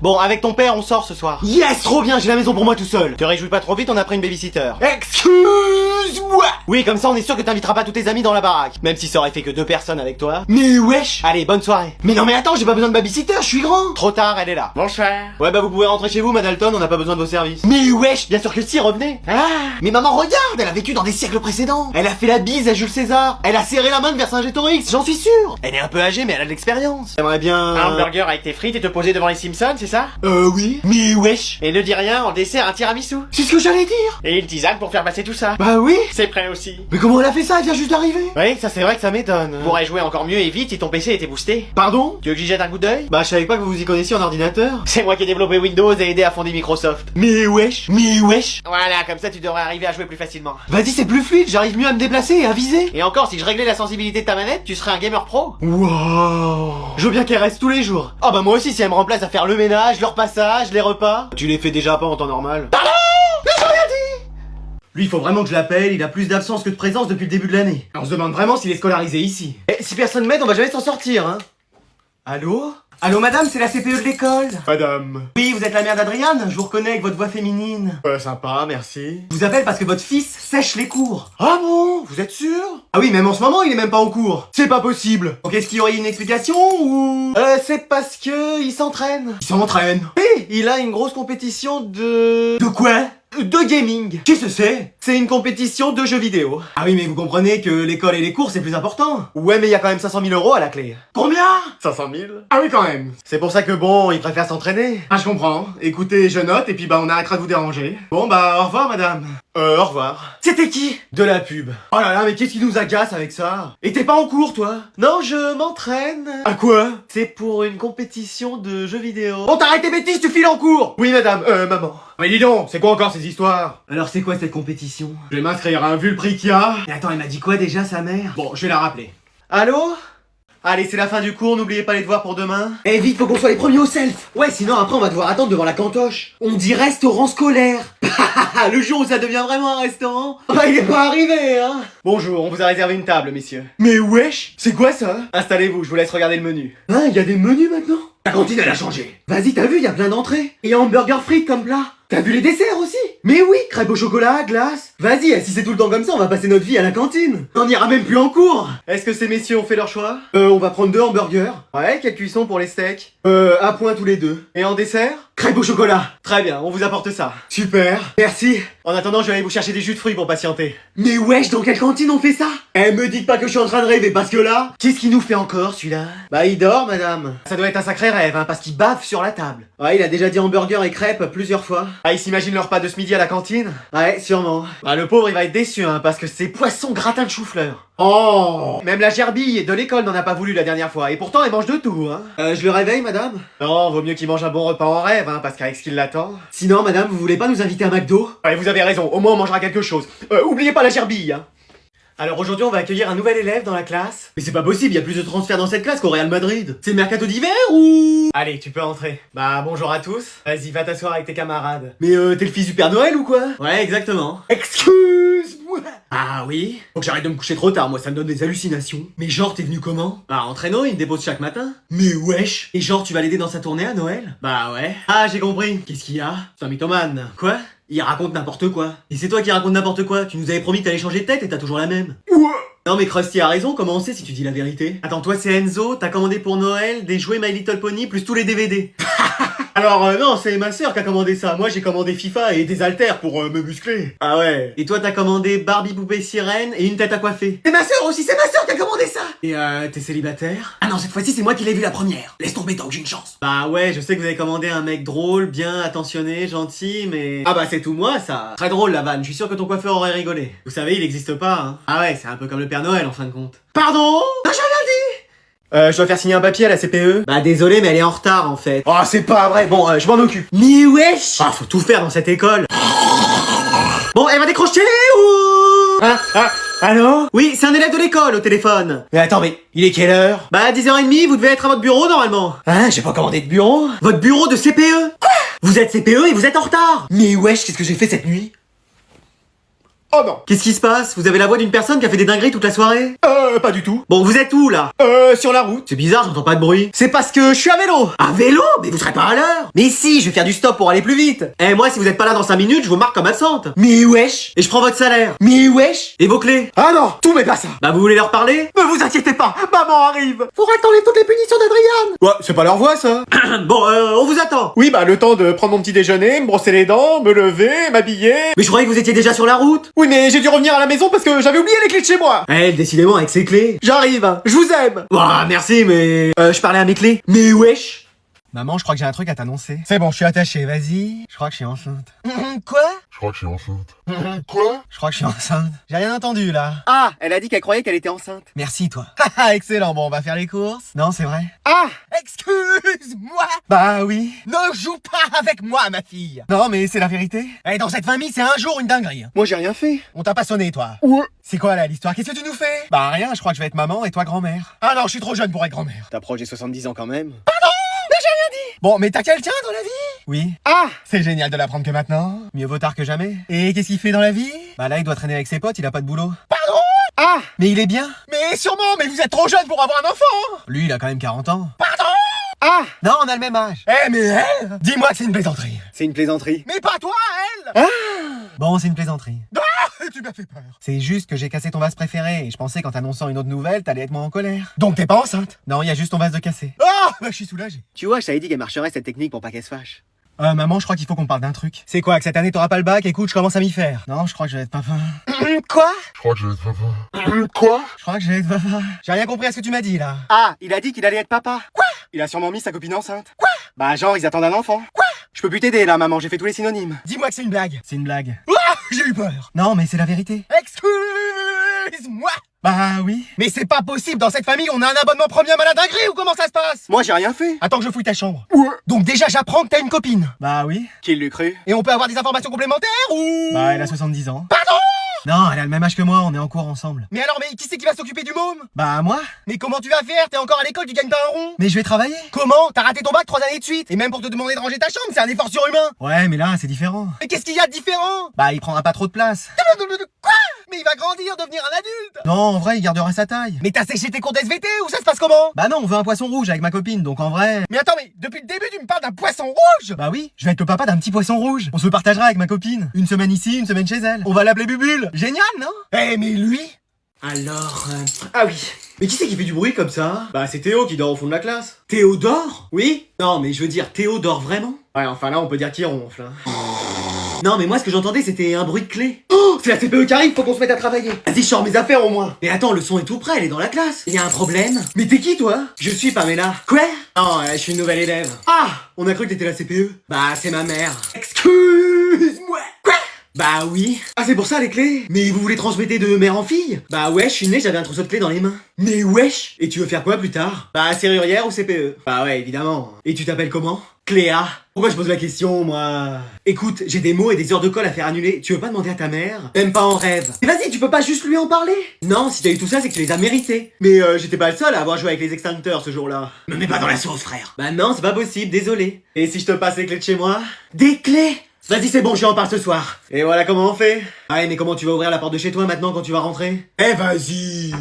Bon, avec ton père, on sort ce soir. Yes, trop bien, j'ai la maison pour moi tout seul. Te réjouis pas trop vite, on a pris une babysitter. Excuse-moi. Oui, comme ça, on est sûr que t'inviteras pas tous tes amis dans la baraque. Même si ça aurait fait que 2 personnes avec toi. Mais wesh. Allez, bonne soirée. Mais non mais attends, j'ai pas besoin de babysitter, je suis grand. Trop tard, elle est là. Bonsoir. Ouais bah vous pouvez rentrer chez vous, Madalton, on n'a pas besoin de vos services. Mais wesh, bien sûr que si, revenez. Ah. Mais maman, regarde, elle a vécu dans des siècles précédents. Elle a fait la bise à Jules César. Elle a serré la main de Vercingétorix, j'en suis sûr. Elle est un peu âgée, mais elle a de l'expérience. J'aimerais bien... Un hamburger avec tes frites et te poser devant les Simpsons, c'est ça? Oui. Mais wesh. Et ne dis rien, en dessert un tiramisu. C'est ce que j'allais dire. Et une tisane pour faire passer tout ça. Bah oui. C'est prêt aussi. Mais comment elle a fait ça? Elle vient juste d'arriver. Oui, ça c'est vrai que ça m'étonne. On pourrait jouer encore mieux et vite si ton PC était boosté. Pardon? Tu veux que j'y jette un coup d'œil? Bah je savais pas que vous vous y connaissiez en ordinateur. C'est moi qui ai développé Windows et aidé à fonder Microsoft. Mais wesh. Mais wesh. Voilà, comme ça tu devrais arriver à jouer plus facilement. Vas-y, c'est plus fluide, j'arrive mieux à me déplacer et à viser. Et encore, si je réglais la sensibilité de ta manette, tu serais un gamer pro. Wow. Je veux bien qu'elle reste tous les jours. Ah bah moi aussi, si elle me remplace à faire le ménage, le repassage, les repas. Tu les fais déjà pas en temps normal. Pardon. Mais j'ai rien dit. Lui, il faut vraiment que je l'appelle, il a plus d'absence que de présence depuis le début de l'année. On se demande vraiment s'il est scolarisé ici. Et si personne m'aide, on va jamais s'en sortir, hein. Allô? Allô madame, c'est la CPE de l'école. Madame. Oui, vous êtes la mère d'Adriane, je vous reconnais avec votre voix féminine. Sympa, merci. Je vous appelle parce que votre fils sèche les cours. Ah bon? Vous êtes sûr? Ah oui, même en ce moment, il est même pas en cours. C'est pas possible. Donc est-ce qu'il y aurait une explication ou... c'est parce que il s'entraîne. Il s'entraîne? Oui, il a une grosse compétition de... De quoi? De gaming. Qu'est-ce que c'est? C'est une compétition de jeux vidéo. Ah oui, mais vous comprenez que l'école et les cours, c'est plus important. Ouais, mais il y a quand même 500 000 € à la clé. Combien? 500 000? Ah oui, quand même. C'est pour ça que bon, il préfère s'entraîner. Ah, je comprends. Écoutez, je note, et puis bah, on arrêtera de vous déranger. Bon bah, au revoir madame. Au revoir. C'était qui? De la pub. Oh là là, mais qu'est-ce qui nous agace avec ça? Et t'es pas en cours, toi? Non, je m'entraîne. À quoi? C'est pour une compétition de jeux vidéo. Bon, t'arrêtes tes bêtises, tu files en cours. Oui, madame, maman. Mais dis donc, c'est quoi encore ces histoires? Alors c'est quoi cette compétition? Je vais m'inscrire, hein, vu le prix qu'il y a. Mais attends, elle m'a dit quoi déjà, sa mère? Bon, je vais la rappeler. Allô? Allez, c'est la fin du cours, n'oubliez pas les devoirs pour demain. Eh vite, faut qu'on soit les premiers au self. Ouais, sinon après on va devoir attendre devant la cantoche. On dit restaurant scolaire. Le jour où ça devient vraiment un restaurant, bah il est pas arrivé, hein. Bonjour, on vous a réservé une table, messieurs. Mais wesh, c'est quoi ça? Installez-vous, je vous laisse regarder le menu. Hein, y a des menus maintenant? La cantine elle a changé. Vas-y, t'as vu, y a plein d'entrées. Et hamburger frites comme plat. T'as vu les desserts aussi? Mais oui, crêpes au chocolat, glace. Vas-y, si c'est tout le temps comme ça, on va passer notre vie à la cantine. On ira même plus en cours. Est-ce que ces messieurs ont fait leur choix? On va prendre 2 hamburgers. Ouais, quelle cuisson pour les steaks? À point tous les 2. Et en dessert? Crêpes au chocolat. Très bien, on vous apporte ça. Super. Merci. En attendant, je vais aller vous chercher des jus de fruits pour patienter. Mais wesh, dans quelle cantine on fait ça? Eh, me dites pas que je suis en train de rêver, parce que là... Qu'est-ce qu'il nous fait encore, celui-là? Bah, il dort, madame. Ça doit être un sacré rêve, hein, parce qu'il bave sur la table. Ouais, il a déjà dit hamburger et crêpes plusieurs fois. Ah, il s'imagine le repas de ce midi à la cantine? Ouais, sûrement. Bah, le pauvre, il va être déçu, hein, parce que c'est poisson gratin de chou-fleur. Oh! Même la gerbille de l'école n'en a pas voulu la dernière fois, et pourtant elle mange de tout, hein. Je le réveille, madame? Non, vaut mieux qu'il mange un bon repas en rêve, hein, parce qu'avec ce qu'il l'attend... Sinon, madame, vous voulez pas nous inviter à McDo? Ouais, vous avez raison, au moins on mangera quelque chose. Oubliez pas la gerbille, hein. Alors aujourd'hui on va accueillir un nouvel élève dans la classe. Mais c'est pas possible, il y a plus de transferts dans cette classe qu'au Real Madrid. C'est le mercato d'hiver ou... Allez, tu peux entrer. Bah bonjour à tous. Vas-y, va t'asseoir avec tes camarades. Mais t'es le fils du Père Noël ou quoi? Ouais, exactement. Excuse-moi. Ah oui? Faut que j'arrête de me coucher trop tard, moi ça me donne des hallucinations. Mais genre t'es venu comment? Bah en traîneau, il me dépose chaque matin. Mais wesh. Et genre tu vas l'aider dans sa tournée à Noël? Bah ouais. Ah j'ai compris. Qu'est-ce qu'il y a? C'est un mythomane. Quoi? Il raconte n'importe quoi. Et c'est toi qui racontes n'importe quoi. Tu nous avais promis que t'allais changer de tête et t'as toujours la même. Non mais Krusty a raison, comment on sait si tu dis la vérité? Attends, toi c'est Enzo, t'as commandé pour Noël des jouets My Little Pony plus tous les DVD. Alors non, c'est ma sœur qui a commandé ça. Moi j'ai commandé FIFA et des haltères pour me muscler. Ah ouais. Et toi t'as commandé Barbie poupée sirène et une tête à coiffer. C'est ma sœur aussi, c'est ma sœur qui a commandé ça. Et t'es célibataire? Ah non, cette fois-ci c'est moi qui l'ai vu la première. Laisse tomber tant que j'ai une chance. Bah ouais, je sais que vous avez commandé un mec drôle, bien attentionné, gentil, mais... Ah bah c'est tout moi ça. Très drôle la vanne, je suis sûr que ton coiffeur aurait rigolé. Vous savez, il existe pas, hein. Ah ouais, c'est un peu comme le Père Noël en fin de compte. Pardon? J'ai rien dit. Je dois faire signer un papier à la CPE. Bah désolé, mais elle est en retard en fait. Oh, c'est pas vrai. Bon, je m'en occupe. Mais wesh. Ah, faut tout faire dans cette école. Bon, elle va décrocher ou... Allô? Oui, c'est un élève de l'école au téléphone. Mais attends, mais il est quelle heure? Bah 10h30, vous devez être à votre bureau normalement. Hein, j'ai pas commandé de bureau? Votre bureau de CPE? Quoi? Vous êtes CPE et vous êtes en retard. Mais wesh, qu'est-ce que j'ai fait cette nuit? Oh non. Qu'est-ce qui se passe? Vous avez la voix d'une personne qui a fait des dingueries toute la soirée? Pas du tout. Bon, vous êtes où, là? Sur la route. C'est bizarre, j'entends pas de bruit. C'est parce que je suis à vélo. À vélo? Mais vous serez pas à l'heure. Mais si, je vais faire du stop pour aller plus vite. Eh, moi, si vous êtes pas là dans 5 minutes, je vous marque comme absente. Mais wesh. Et je prends votre salaire. Mais wesh. Et vos clés? Ah non, tout mais pas ça. Bah, vous voulez leur parler? Ne vous inquiétez pas, maman arrive. Faudra que t'enlèves toutes les punitions d'Adriane. Ouais, c'est pas leur voix ça. Bon, on vous attend. Oui, bah le temps de prendre mon petit déjeuner, me brosser les dents, me lever, m'habiller. Mais je croyais que vous étiez déjà sur la route. Oui, mais j'ai dû revenir à la maison parce que j'avais oublié les clés de chez moi. Eh, décidément, avec ses clés. J'arrive, je vous aime. Ouah, merci, mais... je parlais à mes clés. Mais wesh. Maman, je crois que j'ai un truc à t'annoncer. C'est bon, je suis attaché, vas-y. Je crois que je suis enceinte. Quoi? Je crois que je suis enceinte. Quoi? Je crois que je suis enceinte. J'ai rien entendu, là. Ah, elle a dit qu'elle croyait qu'elle était enceinte. Merci, toi. Haha, excellent. Bon, on va faire les courses. Non, c'est vrai. Ah. Excuse-moi. Bah oui. Ne joue pas avec moi, ma fille. Non, mais c'est la vérité. Eh, dans cette famille, c'est un jour une dinguerie. Moi j'ai rien fait. On t'a pas sonné, toi. Ouais. C'est quoi, là, l'histoire? Qu'est-ce que tu nous fais? Bah rien, je crois que je vais être maman et toi grand-mère. Ah non, je suis trop jeune pour être grand-mère. T'approches des 70 ans quand même. Bon, mais t'as quelqu'un dans la vie? Oui. Ah. C'est génial de l'apprendre que maintenant. Mieux vaut tard que jamais. Et qu'est-ce qu'il fait dans la vie? Bah là, il doit traîner avec ses potes, il a pas de boulot. Pardon? Ah. Mais il est bien. Mais sûrement, mais vous êtes trop jeune pour avoir un enfant. Lui, il a quand même 40 ans. Pardon? Ah. Non, on a le même âge. Eh, mais elle? Dis-moi que c'est une plaisanterie. C'est une plaisanterie. Mais pas toi, elle. Ah. Bon, c'est une plaisanterie. Ah, tu m'as fait peur. C'est juste que j'ai cassé ton vase préféré et je pensais qu'en t'annonçant une autre nouvelle, t'allais être moins en colère. Donc t'es pas enceinte? Non, il y a juste ton vase de cassé. Ah, bah je suis soulagé. Tu vois, je t'avais dit qu'elle marcherait cette technique pour pas qu'elle se fâche. Maman, je crois qu'il faut qu'on parle d'un truc. C'est quoi, que cette année t'auras pas le bac? Écoute, je commence à m'y faire. Non, je crois que je vais être papa. Quoi? Je crois que je vais être papa. Quoi? Je crois que je vais être papa. J'ai rien compris à ce que tu m'as dit là. Ah, il a dit qu'il allait être papa. Quoi? Il a sûrement mis sa copine enceinte. Quoi? Bah genre, ils attendent un enfant. Quoi? Je peux plus t'aider là, maman, j'ai fait tous les synonymes. Dis-moi que c'est une blague. C'est une blague. Ah, j'ai eu peur. Non, mais c'est la vérité. Excuse-moi. Bah oui. Mais c'est pas possible, dans cette famille, on a un abonnement premium à la dinguerie ou comment ça se passe? Moi, j'ai rien fait. Attends que je fouille ta chambre. Ouais. Donc déjà, j'apprends que t'as une copine. Bah oui. Qui l'eût cru? Et on peut avoir des informations complémentaires ou... Bah elle a 70 ans. Pardon? Non, elle a le même âge que moi, on est en cours ensemble. Mais alors, mais qui c'est qui va s'occuper du môme? Bah moi. Mais comment tu vas faire? T'es encore à l'école, tu gagnes pas un rond. Mais je vais travailler. Comment? T'as raté ton bac 3 années de suite. Et même pour te demander de ranger ta chambre, c'est un effort surhumain. Ouais, mais là, c'est différent. Mais qu'est-ce qu'il y a de différent? Bah il prendra pas trop de place. Quoi? Mais il va grandir, devenir un adulte. Non, en vrai, il gardera sa taille. Mais t'as séché tes cours d'SVT ou ça se passe comment? Bah non, on veut un poisson rouge avec ma copine, donc en vrai... Mais attends, mais depuis le début, tu me parles d'un poisson rouge? Bah oui, je vais être le papa d'un petit poisson rouge. On se le partagera avec ma copine. Une semaine ici, une semaine chez elle. On va l'appeler Bubule. Génial, non? Eh, mais lui? Alors... Ah oui. Mais qui c'est qui fait du bruit comme ça? Bah c'est Théo qui dort au fond de la classe. Théodore? Oui? Non, mais je veux dire, Théo dort vraiment? Ouais, enfin là, on peut dire qu'il ronfle. Hein. Non, mais moi, ce que j'entendais, c'était un bruit de clé. Oh, c'est la CPE qui arrive, faut qu'on se mette à travailler. Vas-y, je sors mes affaires au moins. Mais attends, le son est tout prêt, elle est dans la classe. Il y a un problème. Mais t'es qui, toi? Je suis Pamela. Quoi? Non, je suis une nouvelle élève. Ah, on a cru que t'étais la CPE. Bah, c'est ma mère. Excuse-moi. Quoi? Bah oui. Ah, c'est pour ça les clés? Mais vous voulez transmettre de mère en fille? Bah ouais, je suis né, j'avais un trousseau de clés dans les mains. Mais wesh. Et tu veux faire quoi plus tard? Bah serrurière ou CPE? Bah ouais, évidemment. Et tu t'appelles comment? Cléa. Pourquoi je pose la question, moi? Écoute, j'ai des mots et des heures de colle à faire annuler. Tu veux pas demander à ta mère? Même pas en rêve. Mais vas-y, tu peux pas juste lui en parler? Non, si t'as eu tout ça, c'est que tu les as mérités. Mais j'étais pas le seul à avoir joué avec les extincteurs ce jour-là. Me mets pas dans la sauce, frère. Bah non, c'est pas possible, désolé. Et si je te passe les clés de chez moi? Des clés? Vas-y, c'est bon, je lui en parle ce soir. Et voilà comment on fait. Ah, mais comment tu vas ouvrir la porte de chez toi maintenant quand tu vas rentrer? Eh, vas-y.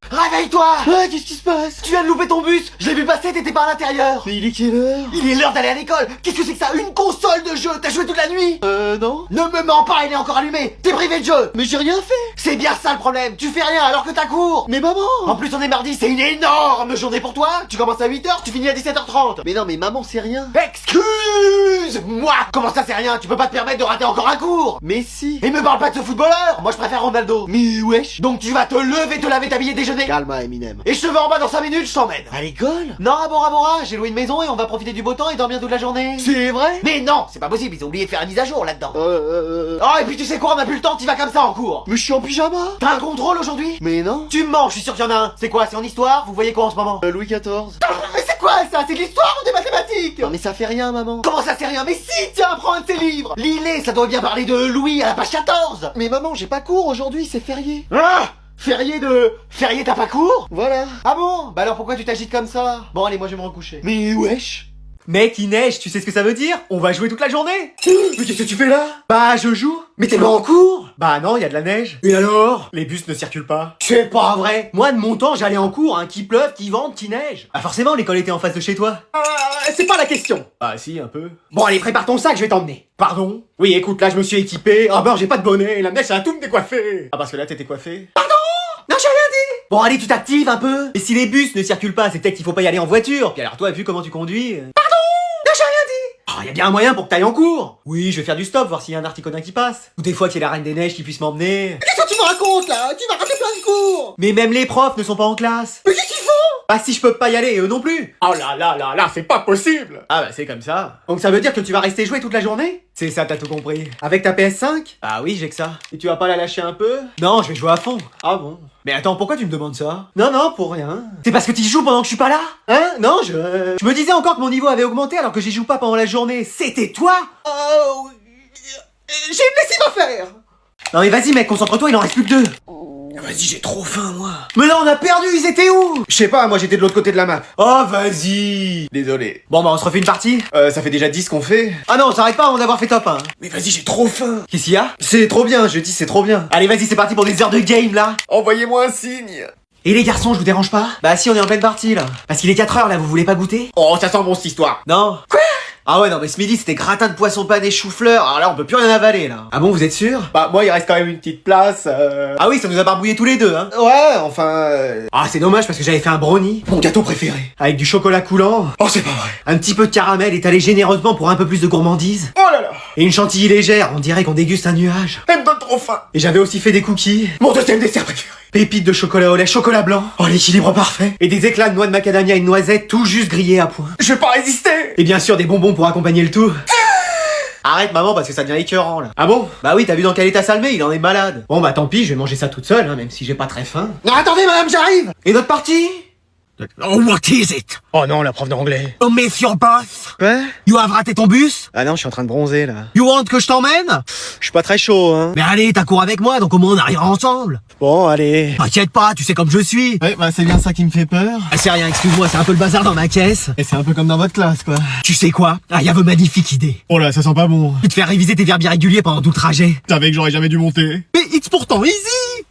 Réveille-toi! Qu'est-ce qui se passe? Tu viens de louper ton bus! Je l'ai vu passer, t'étais pas à l'intérieur! Mais il est quelle heure? Il est l'heure d'aller à l'école! Qu'est-ce que c'est que ça? Une console de jeu! T'as joué toute la nuit? Non. Ne me mens pas, il est encore allumé! T'es privé de jeu! Mais j'ai rien fait. C'est bien ça le problème! Tu fais rien alors que t'as cours! Mais maman. En plus on est mardi, c'est une énorme journée pour toi! Tu commences à 8h, tu finis à 17h30! Mais non, mais maman, c'est rien. Excuse-moi! Comment ça c'est rien? Tu peux pas te permettre de rater encore un cours! Mais si. Et me parle pas de ce footballeur! Moi je préfère Ronaldo! Mais wesh. Donc tu vas te lever, te laver, t'habiller, déjeuner! Calme, Eminem. Et je te veux en bas dans 5 minutes, je t'emmène! À l'école? Non, à Bora Bora, j'ai loué une maison et on va profiter du beau temps et dormir toute la journée. C'est vrai? Mais non, c'est pas possible, ils ont oublié de faire une mise à jour là-dedans. Oh, et puis tu sais quoi, on a plus le temps, t'y vas comme ça en cours. Mais je suis en pyjama. T'as un contrôle aujourd'hui? Mais non. Tu me mens, je suis sûr qu'il y en a un. C'est quoi, c'est en histoire? Vous voyez quoi en ce moment? Louis XIV. Mais c'est quoi ça? C'est de l'histoire ou des mathématiques? Non mais ça fait rien, maman. Comment ça c'est rien? Mais si, tiens, prends un de ces livres. Lis-les, ça doit bien parler de Louis à la page 14. Mais maman, j'ai pas cours aujourd'hui, c'est férié. Ah! Férié, t'as pas cours? Voilà. Ah bon? Bah alors pourquoi tu t'agites comme ça? Bon allez, moi je vais me recoucher. Mais wesh. Mec, il neige, tu sais ce que ça veut dire? On va jouer toute la journée. Mais qu'est-ce que tu fais là? Bah, je joue. Mais t'es pas en cours? Bah non, il y a de la neige. Et alors? Les bus ne circulent pas. C'est pas vrai. Moi, de mon temps, j'allais en cours, hein, qu'il pleuve, qu'il vente, qu'il neige. Ah forcément, l'école était en face de chez toi. C'est pas la question. Bah si, un peu. Bon allez, prépare ton sac, je vais t'emmener. Pardon? Oui, écoute, là je me suis équipé. Ah ben j'ai pas de bonnet, la neige ça a tout me décoiffé. Ah parce que là, t'étais coiffé. Non, j'ai rien dit. Bon, allez, tu t'actives un peu. Et si les bus ne circulent pas, c'est peut-être qu'il faut pas y aller en voiture. Puis alors toi, vu comment tu conduis... Non, j'ai rien dit. Oh, y a bien un moyen pour que t'ailles en cours. Oui, je vais faire du stop, voir s'il y a un articodin qui passe. Ou des fois qu'il y a la Reine des Neiges qui puisse m'emmener. Qu'est-ce que tu me racontes là? Tu vas rater plein de cours. Mais même les profs ne sont pas en classe. Mais qu'est-ce qu'ils font? Bah si je peux pas y aller, et eux non plus. Oh là, c'est pas possible. Ah bah c'est comme ça. Donc ça veut dire que tu vas rester jouer toute la journée? C'est ça, t'as tout compris. Avec ta PS5? Ah oui, j'ai que ça. Et tu vas pas la lâcher un peu? Non, je vais jouer à fond. Ah bon? Mais attends, pourquoi tu me demandes ça? Non, pour rien. C'est parce que tu joues pendant que je suis pas là? Hein? Non, je me disais encore que mon niveau avait augmenté alors que j'y joue pas pendant la journée. C'était toi? Oh... J'ai une lessive à faire. Non mais vas-y mec, concentre-toi, il en reste plus que 2. Vas-y, j'ai trop faim moi. Mais non, on a perdu, ils étaient où? Je sais pas, moi j'étais de l'autre côté de la map. Oh vas-y. Désolé. Bon bah on se refait une partie? Ça fait déjà 10 qu'on fait. Ah non, on s'arrête pas avant d'avoir fait top 1. Mais vas-y, j'ai trop faim. Qu'est-ce qu'il y a? C'est trop bien, je dis c'est trop bien. Allez vas-y, c'est parti pour des heures de game là. Envoyez-moi un signe. Et les garçons, je vous dérange pas? Bah si, on est en pleine partie là. Parce qu'il est 4h là, vous voulez pas goûter? Oh, ça sent bon cette histoire. Non. Quoi? Ah ouais, non mais ce midi c'était gratin de poisson pané chou-fleur, alors là on peut plus rien avaler là. Ah bon, vous êtes sûr? Bah moi il reste quand même une petite place. Ah oui, ça nous a barbouillé tous les deux hein. Ouais, enfin... Ah c'est dommage parce que j'avais fait un brownie. Mon gâteau préféré. Avec du chocolat coulant, Oh c'est pas vrai. un petit peu de caramel étalé généreusement pour un peu plus de gourmandise. Oh là là. Et une chantilly légère, on dirait qu'on déguste un nuage. Elle me donne trop faim. Et j'avais aussi fait des cookies, Mon deuxième dessert préféré. pépites de chocolat au lait, chocolat blanc. Oh l'équilibre parfait. Et des éclats de noix de macadamia et de noisettes tout juste grillés à point. Je vais pas résister. Et bien sûr des bonbons pour accompagner le tout. Arrête maman parce que ça devient écœurant là. Ah bon? Bah oui, t'as vu dans quel état ça le met, il en est malade. Bon bah tant pis, je vais manger ça toute seule, hein, même si j'ai pas très faim. Non attendez madame, j'arrive. Et notre partie? Oh, what is it? Oh non, la prof d'anglais. Oh, miss your bus? Quoi? You have raté ton bus? Ah non, je suis en train de bronzer là. You want que je t'emmène? Je suis pas très chaud hein. Mais allez, t'as cours avec moi, donc au moins on arrivera ensemble. Bon, allez. T'inquiète pas, tu sais comme je suis. Ouais, bah c'est bien ça qui me fait peur. Ah, c'est rien, excuse-moi, c'est un peu le bazar dans ma caisse. Et c'est un peu comme dans votre classe quoi. Tu sais quoi? Ah, y a une magnifique idée. Oh là, ça sent pas bon. Tu te faire réviser tes verbes irréguliers pendant tout le trajet. Tu savais que j'aurais jamais dû monter. Mais it's pourtant easy!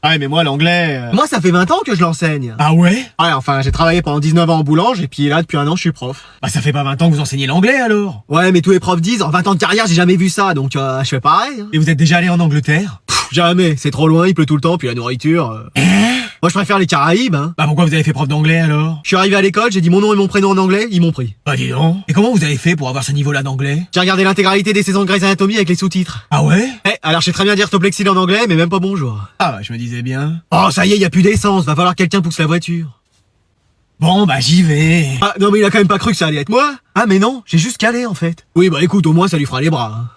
Ah ouais, mais moi l'anglais... Moi, ça fait 20 ans que je l'enseigne. Ah ouais? Ouais, enfin, j'ai travaillé pendant 19 ans en boulange, et puis là, depuis un an, je suis prof. Bah ça fait pas 20 ans que vous enseignez l'anglais alors. Ouais, mais tous les profs disent, en 20 ans de carrière, j'ai jamais vu ça, donc je fais pareil. Hein. Et vous êtes déjà allé en Angleterre? Jamais, c'est trop loin, il pleut tout le temps, puis la nourriture... Moi, je préfère les Caraïbes, hein. Bah pourquoi vous avez fait prof d'anglais alors? Je suis arrivé à l'école, j'ai dit mon nom et mon prénom en anglais, ils m'ont pris. Bah dis donc. Et comment vous avez fait pour avoir ce niveau-là d'anglais? J'ai regardé l'intégralité des saisons de Grey's Anatomy avec les sous-titres. Ah ouais? Alors je sais très bien dire Toplexil en anglais, mais même pas bonjour. Ah bah je me disais bien. Oh, ça y est, y a plus d'essence, va falloir que quelqu'un pousse la voiture. Bon bah j'y vais. Ah, non mais il a quand même pas cru que ça allait être moi. Ah mais non, j'ai juste calé en fait. Oui bah écoute, au moins ça lui fera les bras. Hein.